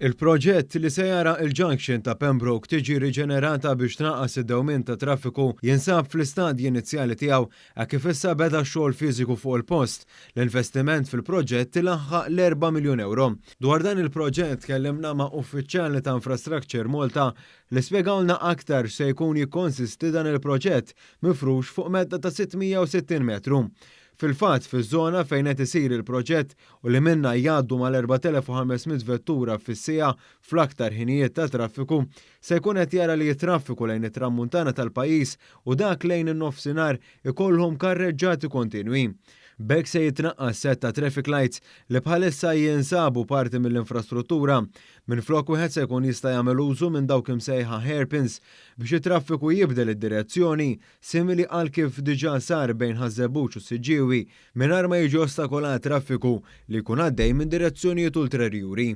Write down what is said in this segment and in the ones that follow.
Il-proġett li se jara il-junction ta' Pembroke tiġi riġenerata biex tnaqqas id-dewmien ta' traffiku jinsab fl-istadji inizjali tiegħu kif issa beda x-xogħol fiżiku fuq il-post. L-investiment fil-proġett ilaħħaq l-4 miljun euro. Dwar dan il-proġett kellimna ma' uffiċjali ta' Infrastructure Malta li spjegawlna aktar se jkun jikkonsisti dan il-proġett mifrux fuq medda ta' 660 metru. Fil-fatt, fiż-żona fejn qed isir il-proġett u li minna jgħaddu mal-4500 vettura fis-siegħa fl-aktar ħinijiet ta' traffiku, se jkun qed jara li jitraffiku lejn it-tramuntana tal-pajjiż u dak lejn in-nofsinhar ikollhom karreġġati kontinwi. B'hekk se jitnaqqas set ta' traffic lights li bħalissa jinsabu parti mill-infrastruttura. Minflok wieħed se jkun jista' jagħmel użu minn dawk imsejħa hairpins biex it-traffiku jibdel id-direzzjoni simili għal kif diġà sar bejn Ħażebbuġ u Siġġiewi mingħajr ma jiġi ostakolat traffiku li jkun għaddej minn direzzjonijiet ulterjuri.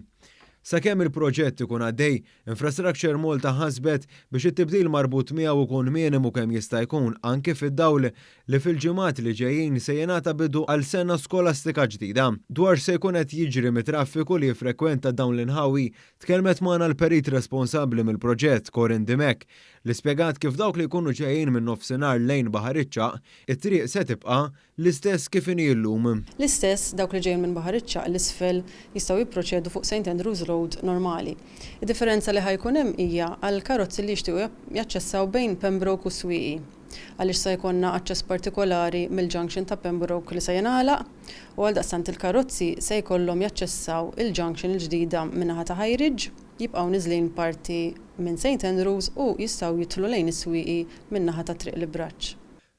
Sakemm il-proġett ikun għaddej, Infrastructure Malta ħasbet biex it-tibdil marbut miegħu ikun minimu kemm jista' jkun anke fid-dawl li fil-ġimgħat li ġejjin se jingħata bidu għal sena skolastika ġdida. Dwar se jkun qed jiġri mit-traffiku li jiffrekwenta dawn l-inħawi tkellmet magħna l-perit responsabbli mill-proġett Corin Dimek li spjegat kif dawk li jkunu ġejjin minn nofsinhar lejn Baħar Iċċaq, it-triq se tibqa' l-istess kif inhi llum. L-istess dawk li ġejjin minn Baħar Iċċaq l-isfel jistgħu jipproċedu fuq St Andrews Road normali. Id-differenza li ħajkun hemm hija għal karozzi li jixtiequ jaċċessaw bejn Pembroke u Swieqi. Għaliex se jkollna aċċess partikolari mill-junction ta' Pembroke li se jingħalaq u għaldaqstant il-karozzi se jkollhom jaċċessaw il-junction il-ġdida min-naħa ta' High Ridge, jibqgħu niżlin parti minn St Andrews u jistgħu jidħlu lejn is-Swieqi min-naħa ta' Triq l-Ibraċċ.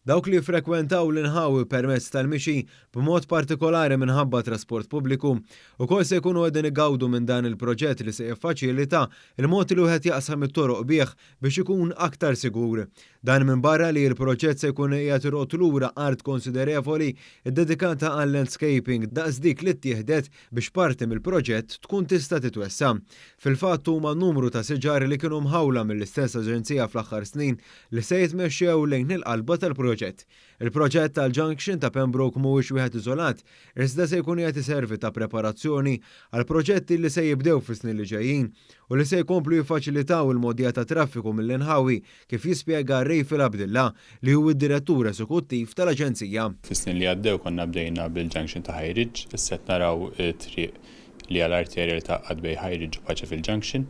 Dawk li frekwentaw l-inħawi permezz tal-mixi b'mod partikolari minħabba trasport pubbliku ukoll se jkunu qegħdin igawdu minn dan il-proġett li se jiffaċilita il-mod li wieħed jaqsam it-toroq bih biex ikun aktar sigur. Dan minn barra li l-proġett se jkun qiegħed irqod lura art konsiderevoli ddedikata għal landscaping daqs dik li ttieħdet biex parti mill-proġett tkun tista' titwessa'. Fil-fatt huma numru ta' siġar li kienu mħawla mill-istess aġenzija fl-aħħar snin li se jitmexxew lejn il-qalba tal-proġett. Il-proġett tal-junction ta' Pembroke mhuwiex wieħed iżolat, iżda se jkun qed iservi ta' preparazzjoni għal proġetti li se jibdew fis-snin li ġejjin u li se jkomplu jiffaċilitaw il-modija ta' traffiku mill-inħawi kif jispjega Rejfil Abdillah li huwa d-direttur eżekuttiv tal-Aġenzija. Fis-snin li għaddew konna bdejna bil-junction ta' High Ridge, issa qed naraw triq li għall-arterja li taqqad bejn High Ridge u Paċa fil-junction.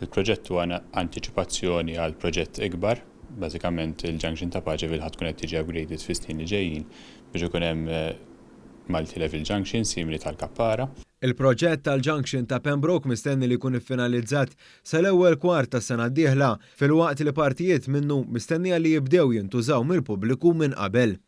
Il-proġett huwa antiċipazzjoni għal proġett ikbar. Bażikament il-junction ta' Paċeville ħadd tkun qed tiġi upgraded fis-snin li ġejjin biex ikun hemm multi-level junction simili tal-Kappara. Il-proġett tal-junction ta' Pembroke mistenni li jkun iffinalizzat sal-ewwel kwart tas-sena d-dieħla filwaqt li partijiet minnu mistennija li jibdew jintużaw mill-pubbliku minn qabel.